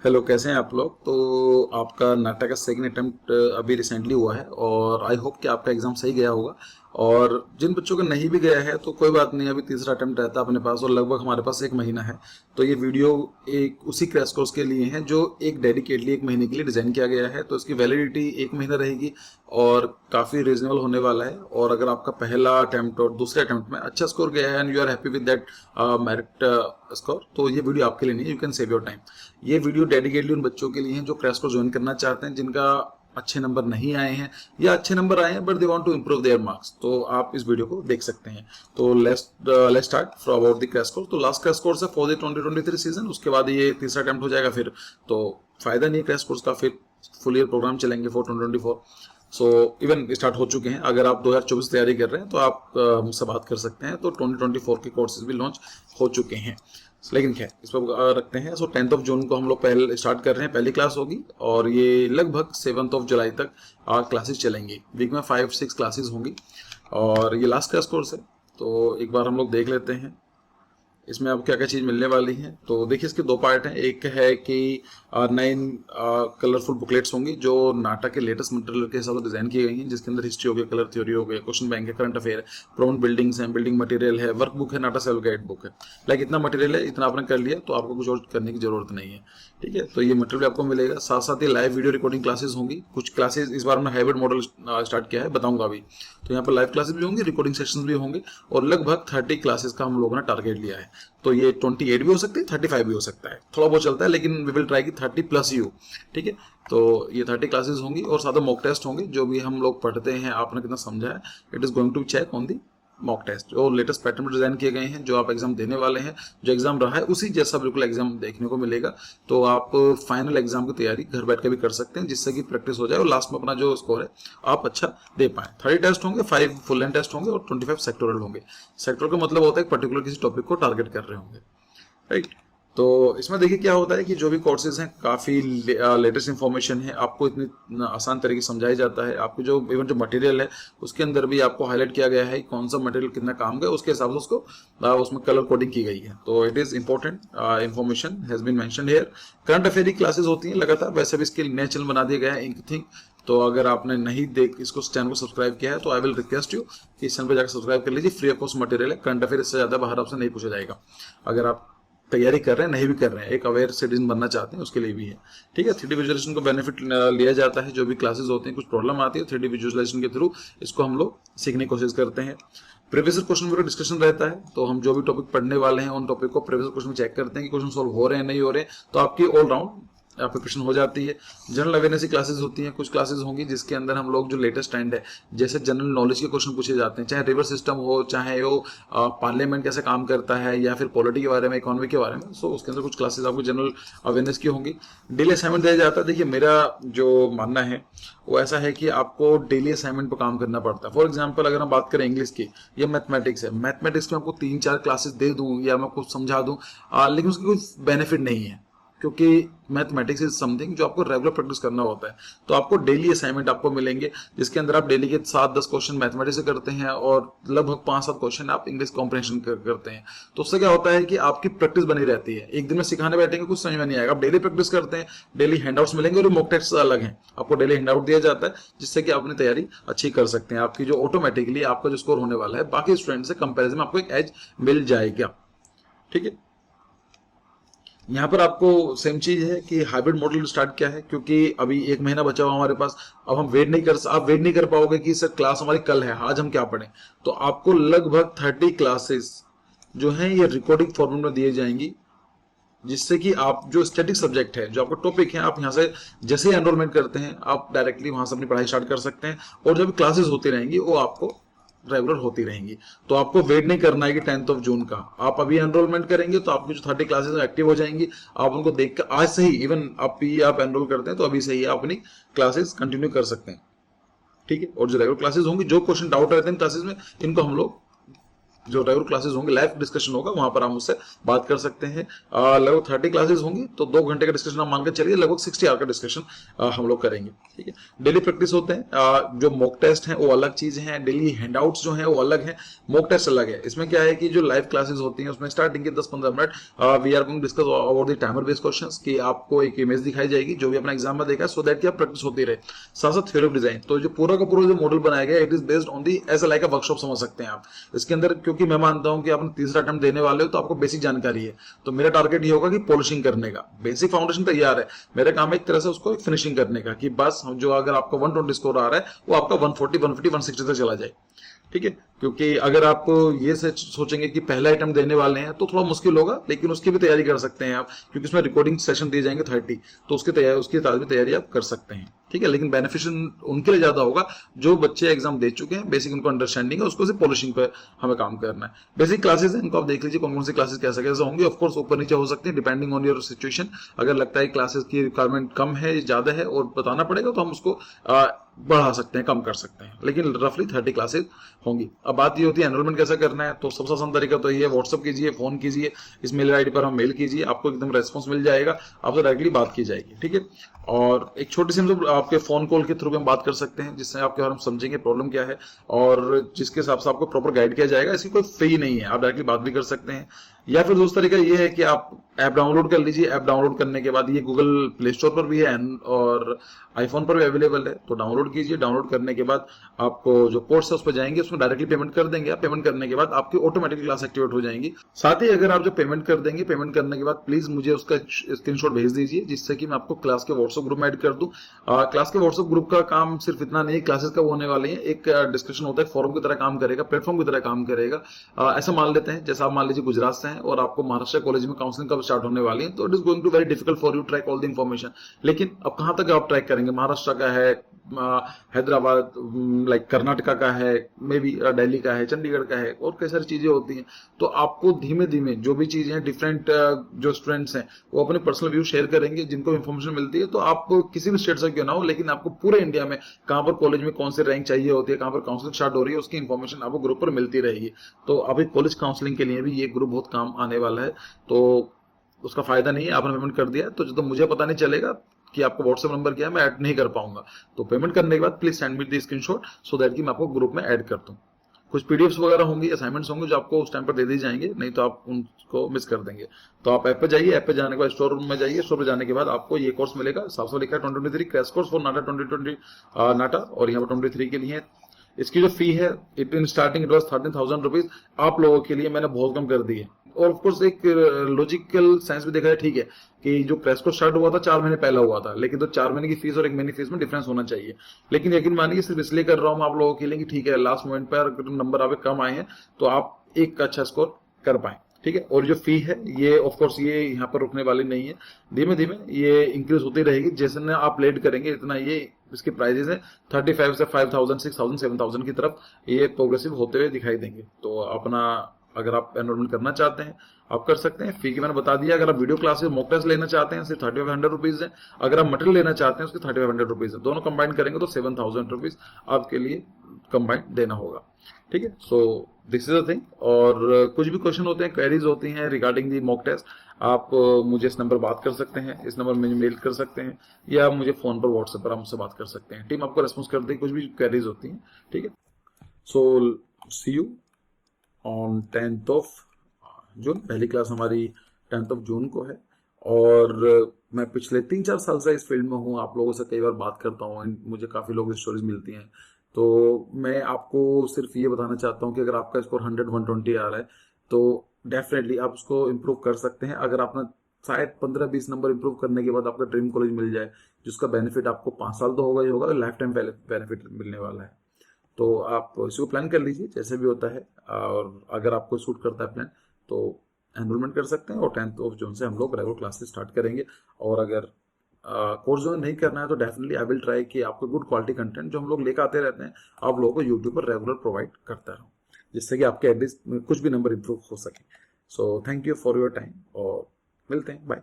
Hello, कैसे हैं आप लोग। तो आपका नाटा का सेकंड अटेम्प्ट अभी रिसेंटली हुआ है और आई होप कि आपका एग्जाम सही गया होगा। और जिन बच्चों का नहीं भी गया है तो कोई बात नहीं, अभी तीसरा अटेम्प्ट रहता है अपने पास और लगभग हमारे पास एक महीना है। तो ये वीडियो एक उसी क्रैश कोर्स के लिए है जो एक डेडिकेटली एक महीने के लिए डिजाइन किया गया है। तो इसकी वैलिडिटी एक महीना रहेगी और काफ़ी रीजनेबल होने वाला है। और अगर आपका पहला अटेम्प्ट और दूसरे अटेम्प्ट में अच्छा स्कोर गया है and you are happy with that merit score, तो ये वीडियो आपके लिए नहीं है। You can save your time. ये वीडियो डेडिकेटली उन बच्चों के लिए है जो क्रैश कोर्स ज्वाइन करना चाहते हैं, जिनका अच्छे नंबर नहीं आए हैं या अच्छे नंबर आए हैं but they want to improve their marks. तो आप इस वीडियो को देख सकते हैं। तो let's start from about the crash course. तो लास्ट क्रैश कोर्स है फॉर द 2023 सीजन। उसके बाद ये तीसरा अटेम्प्ट हो जाएगा फिर। तो फायदा नहीं क्रैश कोर्स का, फिर फुल ईयर प्रोग्राम चलेंगे फॉर 2024। सो इवन स्टार्ट हो चुके हैं। अगर आप 2024 तैयारी कर रहे हैं तो आप मुझसे बात कर सकते हैं। तो 2024 के कोर्सेज भी लॉन्च हो चुके हैं। लेकिन खैर इस पर रखते हैं। सो 10th ऑफ जून को हम लोग पहले स्टार्ट कर रहे हैं, पहली क्लास होगी और ये लगभग 7th ऑफ जुलाई तक क्लासेस चलेंगी। वीक में 5-6 क्लासेस होंगी और ये लास्ट क्लास कोर्स है। तो एक बार हम लोग देख लेते हैं इसमें अब क्या क्या चीज़ मिलने वाली है। तो देखिए इसके दो पार्ट हैं। एक है कि 9 कलरफुल बुकलेट्स होंगी जो नाटा के लेटेस्ट मटेरियल के हिसाब से डिजाइन की गई हैं, जिसके अंदर हिस्ट्री हो गया, कलर थ्योरी हो गया, क्वेश्चन बैंक है, करंट अफेयर है, प्रोन बिल्डिंग्स हैं, बिल्डिंग मटेरियल है, वर्क बुक है, नाटा सेल्फ गाइड बुक है। लाइक इतना मटेरियल है, इतना आपने कर लिया तो आपको कुछ और करने की जरूरत नहीं है। ठीक है, तो ये मटेरियल आपको मिलेगा। साथ साथ ही लाइव वीडियो रिकॉर्डिंग क्लासेस होंगी। कुछ क्लासेस इस बार हमने हाइब्रिड मॉडल स्टार्ट किया है, बताऊंगा अभी। तो यहाँ पर लाइव क्लासेस भी होंगी, रिकॉर्डिंग सेशंस भी होंगे और लगभग 30 क्लासेस का हम लोगों ने टारगेट लिया है। तो ये 28 भी हो सकती है, 35 भी हो सकता है, थोड़ा बहुत चलता है, लेकिन वी विल ट्राई की 30+ यू। ठीक है, तो ये 30 क्लासेस होंगी और साथ में मॉक टेस्ट होंगे। जो भी हम लोग पढ़ते हैं आपने कितना समझा है, it is going to check on the mock test. जो लेटेस्ट पैटर्न में डिजाइन किए गए हैं, जो आप एग्जाम देने वाले हैं, जो एग्जाम रहा है उसी जैसा बिल्कुल एग्जाम देखने को मिलेगा। तो आप फाइनल एग्जाम की तैयारी घर बैठ के भी कर सकते हैं, जिससे कि प्रैक्टिस हो जाए और लास्ट में अपना जो स्कोर है आप अच्छा दे पाए। 30 टेस्ट होंगे, 5 फुल लेंथ टेस्ट होंगे और 25 सेक्टोरल होंगे। सेक्टोरल का मतलब होता है पर्टिकुलर किसी टॉपिक को टारगेट कर रहे होंगे। राइट। तो इसमें देखिए क्या होता है कि जो भी कोर्सेज हैं काफ़ी लेटेस्ट इंफॉर्मेशन है, आपको इतनी आसान तरीके से समझाया जाता है। आपको जो इवन जो मटेरियल है उसके अंदर भी आपको हाईलाइट किया गया है कि कौन सा मटेरियल कितना काम का है, उसके हिसाब से उसको उसमें कलर कोडिंग की गई है। तो it is important information has been mentioned here. Current affair की क्लासेज होती हैं लगातार। वैसे भी इसके नए चैनल बना दिया गया है इंक थिंक। तो अगर आपने नहीं इसको चैनल को सब्सक्राइब किया है तो आई विल रिक्वेस्ट यू कि इस चैनल पर जाकर सब्सक्राइब कर लीजिए। फ्री ऑफ कॉस्ट मटेरियल है। करंट अफेयर इससे ज़्यादा बाहर आपसे नहीं पूछा जाएगा। अगर आप तैयारी कर रहे हैं, नहीं भी कर रहे हैं, एक अवेयर सिटीजन बनना चाहते हैं, उसके लिए भी है। ठीक है, 3D विजुअलाइजेशन को बेनिफिट लिया जाता है। जो भी क्लासेस होते हैं, कुछ प्रॉब्लम आती है 3D विजुअलाइजेशन के थ्रू इसको हम लोग सीखने की कोशिश करते हैं। प्रीवियस क्वेश्चन पर डिस्कशन रहता है। तो हम जो भी टॉपिक पढ़ने वाले हैं उन टॉपिक को प्रीवियस क्वेश्चन में चेक करते हैं कि क्वेश्चन सॉल्व हो रहे हैं नहीं हो रहे हैं, तो आपकी ऑलराउंड प्रिपरेशन हो जाती है। जनरल अवेयरनेस की क्लासेस होती हैं। कुछ क्लासेस होंगी जिसके अंदर हम लोग जो लेटेस्ट ट्रेंड है, जैसे जनरल नॉलेज के क्वेश्चन पूछे जाते हैं, चाहे रिवर सिस्टम हो, चाहे वो पार्लियामेंट कैसे काम करता है, या फिर पॉलिटी के बारे में, इकोनॉमी के बारे में। सो उसके अंदर कुछ क्लासेस आपको जनरल अवेयरनेस की होंगी। डेली असाइनमेंट दिया जाता है। देखिए मेरा जो मानना है वो ऐसा है कि आपको डेली असाइनमेंट पर काम करना पड़ता है। फॉर एग्जाम्पल अगर हम बात करें इंग्लिश की या मैथमेटिक्स है, मैथमेटिक्स में आपको 3-4 क्लासेस दे दूं या मैं कुछ समझा दूं, लेकिन उसकी कोई बेनिफिट नहीं है, क्योंकि मैथमेटिक्स इज समथिंग जो आपको रेगुलर प्रैक्टिस करना होता है। तो आपको डेली असाइनमेंट आपको मिलेंगे, जिसके अंदर आप डेली के 7-10 क्वेश्चन मैथमेटिक्स से करते हैं और लगभग 5-7 क्वेश्चन आप इंग्लिश कॉम्प्रिहेंशन करते हैं। तो उससे क्या होता है कि आपकी प्रैक्टिस बनी रहती है। एक दिन में सिखाने बैठेंगे कुछ समझ में नहीं आएगा। आप डेली प्रैक्टिस करते हैं, डेली हैंडआउट्स मिलेंगे और मॉक टेस्ट अलग हैं। आपको डेली हैंडआउट दिया जाता है जिससे कि आप अपनी तैयारी अच्छी कर सकते हैं। आपकी जो ऑटोमेटिकली आपका जो स्कोर होने वाला है बाकी स्टूडेंट से कंपेरिजन में आपको एक एज मिल जाएगा। ठीक है, यहाँ पर आपको सेम चीज है कि हाइब्रिड मॉडल स्टार्ट किया है, क्योंकि अभी एक महीना बचा हुआ हमारे पास। अब हम आप वेट नहीं कर पाओगे कि सर क्लास हमारी कल है, आज हम क्या पढ़ें। तो आपको लगभग 30 क्लासेस जो हैं ये रिकॉर्डिंग फॉर्मेट में दिए जाएंगी, जिससे कि आप जो स्टैटिक सब्जेक्ट है, जो आपका टॉपिक है, आप यहाँ से जैसे ही एनरोलमेंट करते हैं आप डायरेक्टली वहां से अपनी पढ़ाई स्टार्ट कर सकते हैं। और जब क्लासेस होती रहेंगी वो आपको रेगुलर होती रहेंगी। तो आपको वेट नहीं करना है कि 10th ऑफ जून का। आप अभी एनरोलमेंट करेंगे तो आपकी जो 30 क्लासेस एक्टिव हो जाएंगी। आप उनको देख कर आज से ही, इवन आप एनरोल करते हैं तो अभी से ही आप अपनी क्लासेस कंटिन्यू कर सकते हैं। ठीक है, और जो रेगुलर क्लासेस होंगी, जो क्वेश्चन डाउट रहते हैं क्लासेस में, इनको हम लोग जो रेगुलर क्लासेस होंगे लाइव डिस्कशन होगा, वहां पर आप मुझसे बात कर सकते हैं। लगभग 30 क्लासेस होंगी, तो 2 घंटे का डिस्कशन आप मानकर चलिए, लगभग 60 आवर का डिस्कशन हम लोग करेंगे। ठीक है, डेली प्रैक्टिस होते हैं। जो मॉक टेस्ट हैं वो अलग चीज हैं, डेली हैंडआउट्स जो हैं वो अलग हैं, मॉक टेस्ट अलग है। इसमें क्या है कि जो लाइव क्लासेस होती हैं उसमें स्टार्टिंग के 10-15 minute we are going discuss about the timer based questions, कि आपको एक इमेज दिखाई जाएगी जो भी अपना एग्जाम में देखा, सो दैट की आप प्रैक्टिस होती रहे, साथ साथ थ्योरी ऑफ डिजाइन। तो जो पूरा का पूरा जो मॉडल बनाया गया it is based on the age like a workshop समझ सकते हैं आप इसके अंदर, क्योंकि मैं मानता हूं कि आपने तीसरा अटेम्प्ट देने वाले हो तो आपको बेसिक जानकारी है, तो मेरा टारगेट ये होगा कि पॉलिशिंग करने का, बेसिक फाउंडेशन तैयार है, मेरा काम है एक तरह से उसको फिनिशिंग करने का, कि बस जो अगर आपका 120 स्कोर आ रहा है वो आपका 140, 150, 160 तक चला जाए। ठीक है, क्योंकि अगर आप ये सोचेंगे कि पहला आइटम देने वाले हैं तो थोड़ा मुश्किल होगा, लेकिन उसकी भी तैयारी कर सकते हैं आप, क्योंकि उसमें रिकॉर्डिंग सेशन दिए जाएंगे 30, तो उसकी भी तैयारी आप कर सकते हैं। ठीक है, लेकिन बेनिफिशियल उनके लिए ज्यादा होगा जो बच्चे एग्जाम दे चुके हैं, बेसिक उनको अंडरस्टैंडिंग है, उसको सिर्फ पॉलिशिंग पे हमें काम करना है। बेसिक क्लासेस है, इनको आप देख लीजिए कौन कौन सी क्लासेस कैसे कैसे होंगी। ऑफकोर्स ऊपर नीचे हो सकती है डिपेंडिंग ऑन योर सिचुएशन, अगर लगता है क्लासेस की रिक्वायरमेंट कम है, ज्यादा है और बताना पड़ेगा, तो हम उसको बढ़ा सकते हैं, कम कर सकते हैं, लेकिन रफली 30 क्लासेस होंगी। अब बात ये होती है एनरोलमेंट कैसे करना है, तो सबसे आसान तरीका तो ये है, व्हाट्सअप कीजिए, फोन कीजिए, इस मेल आईडी पर हम मेल कीजिए, आपको एकदम रेस्पॉन्स मिल जाएगा, आपसे डायरेक्टली बात की जाएगी। ठीक है, और एक छोटी सी मतलब आपके फोन कॉल के थ्रू हम बात कर सकते हैं, जिससे आपके बारे में समझेंगे प्रॉब्लम क्या है और जिसके हिसाब से आपको प्रॉपर गाइड किया जाएगा। इसकी कोई फी नहीं है, आप डायरेक्टली बात भी कर सकते हैं। या फिर दूसरा तरीका ये है कि आप ऐप डाउनलोड कर लीजिए, ऐप डाउनलोड करने के बाद ये गूगल प्ले स्टोर पर भी है और आईफोन पर भी अवेलेबल है, तो डाउनलोड कीजिए। डाउनलोड करने के बाद आपको जो कोर्स है उस पर जाएंगे, उसमें डायरेक्टली पेमेंट कर देंगे आप, पेमेंट करने के बाद आपकी ऑटोमेटिक क्लास एक्टिवेट हो जाएंगी। साथ ही अगर आप जो पेमेंट कर देंगे, पेमेंट करने के बाद प्लीज मुझे उसका स्क्रीनशॉट भेज दीजिए, जिससे कि मैं आपको क्लास के व्हाट्सएप ग्रुप में ऐड कर दूं। क्लास के व्हाट्सएप ग्रुप का काम सिर्फ इतना नहीं है, क्लासेस का होने वाले हैं, एक डिस्कशन होता है, फोरम की तरह काम करेगा, प्लेटफॉर्म की तरह काम करेगा। ऐसा मान लेते हैं जैसे आप मान लीजिए गुजरात से हैं और आपको महाराष्ट्र कॉलेज में काउंसलिंग कब स्टार्ट होने वाली है, तो it is going to very difficult for you track all the information. लेकिन अब कहां तक आप ट्रैक करेंगे, महाराष्ट्र का है, हैदराबाद, लाइक कर्नाटका का है, मे बी दिल्ली का है, चंडीगढ़ का है, और कई सारी चीजें होती हैं। तो आपको धीमे धीमे जो भी चीजें हैं, डिफरेंट जो स्टूडेंट्स हैं वो अपने पर्सनल व्यू शेयर करेंगे, जिनको इन्फॉर्मेशन मिलती है, तो आप किसी भी स्टेट से क्यों ना हो, लेकिन आपको पूरे इंडिया में कहां पर कॉलेज में कौन से रैंक चाहिए होती है, कहां पर काउंसलिंग स्टार्ट हो रही है, उसकी इन्फॉर्मेशन आपको ग्रुप पर मिलती रहेगी। तो अभी कॉलेज काउंसलिंग के लिए भी ये ग्रुप बहुत काम आने वाला है, तो उसका फायदा नहीं है, आपने पेमेंट कर दिया तो जो मुझे पता नहीं चलेगा कि आपका व्हाट्सएप नंबर क्या है, मैं ऐड नहीं कर पाऊंगा। तो पेमेंट करने के बाद please send me the screenshot so that कि मैं आपको ग्रुप में ऐड कर दूं। कुछ पीडीएफ्स वगैरह होंगी, असाइनमेंट्स होंगे जो आपको उस टाइम पर दे दी जाएंगे, नहीं तो आप उनको मिस कर देंगे। तो आप ऐप पे जाइए, ऐप पे जाने के बाद स्टोर रूम में जाइए, स्टोर पे जाने के बाद आपको ये कोर्स मिलेगा, साफ साफ लिखा है 2023 क्रैश कोर्स फॉर नाटा 2020 नाटा, और यहाँ पर 23 के लिए इसकी जो फी है it in starting it was 13,000 rupees, आप लोगों के लिए मैंने बहुत कम कर दी है। और ऑफकोर्स एक लॉजिकल साइंस भी देखा है, ठीक है कि जो प्रेस को स्टार्ट हुआ था 4 महीने पहले हुआ था, लेकिन तो 4 महीने की फीस और 1 महीने की फीस में डिफरेंस होना चाहिए। लेकिन यकीन मानिए सिर्फ इसलिए कर रहा हूं आप लोगों के लिए कि ठीक है लास्ट मोमेंट पर नंबर आपके कम आए हैं तो आप एक अच्छा स्कोर कर पाए। ठीक है, और जो फी है ये ऑफकोर्स ये यहाँ पर रुकने वाली नहीं है, धीमे धीमे ये इंक्रीज होती रहेगी, जैसे ना आप लेट करेंगे इतना ये इसके प्राइजेस है 35 से 5,000, 6,000, 7,000 की तरफ ये प्रोग्रेसिव होते हुए दिखाई देंगे। तो अपना अगर आप एनरोलमेंट करना चाहते हैं आप कर सकते हैं। फी की मैंने बता दिया, अगर आप वीडियो क्लासेस मॉक टेस्ट लेना चाहते हैं सिर्फ 3,500 रुपीज है, अगर आप मटेरियल लेना चाहते हैं उसके 3,500 रुपीज है, दोनों कंबाइन करेंगे तो 7,000 रुपीज आपके लिए कंबाइन देना होगा। ठीक है, so this is the thing. और कुछ भी क्वेश्चन होते हैं, क्वेरीज होती हैं रिगार्डिंग दी मॉक टेस्ट, आप मुझे इस नंबर बात कर सकते हैं, इस नंबर में मेल कर सकते हैं, या मुझे फोन पर व्हाट्सएप पर मुझसे बात कर सकते हैं, टीम आपको रेस्पॉन्स करती है कुछ भी क्वेरीज होती हैं। ठीक है, so see you on 10th of June. पहली क्लास हमारी 10th ऑफ जून को है, और मैं पिछले 3-4 साल से इस फील्ड में हूँ, आप लोगों से कई बार बात करता हूँ, मुझे काफ़ी लोगों की स्टोरीज मिलती हैं। तो मैं आपको सिर्फ ये बताना चाहता हूँ कि अगर आपका स्कोर 100-120 आ रहा है तो डेफिनेटली आप उसको इम्प्रूव कर सकते हैं। अगर आपने शायद 15-20 नंबर इम्प्रूव करने के बाद आपका ड्रीम कॉलेज मिल जाए, जिसका बेनिफिट आपको 5 साल तो होगा ही होगा, लाइफ टाइम बेनिफिट मिलने वाला है। तो आप इसको प्लान कर लीजिए जैसे भी होता है, और अगर आपको सूट करता है प्लान तो एनरोलमेंट कर सकते हैं, और 10th ऑफ जून से हम लोग रेगुलर क्लासेस स्टार्ट करेंगे। और अगर कोर्स जो नहीं करना है तो डेफिनेटली आई विल ट्राई कि आपको गुड क्वालिटी कंटेंट जो हम लोग लेकर आते रहते हैं आप लोगों को यूट्यूब पर रेगुलर प्रोवाइड करता रहूं, जिससे कि आपके एटलीस्ट कुछ भी नंबर इंप्रूव हो सके। So thank you for your time, और मिलते हैं, बाय।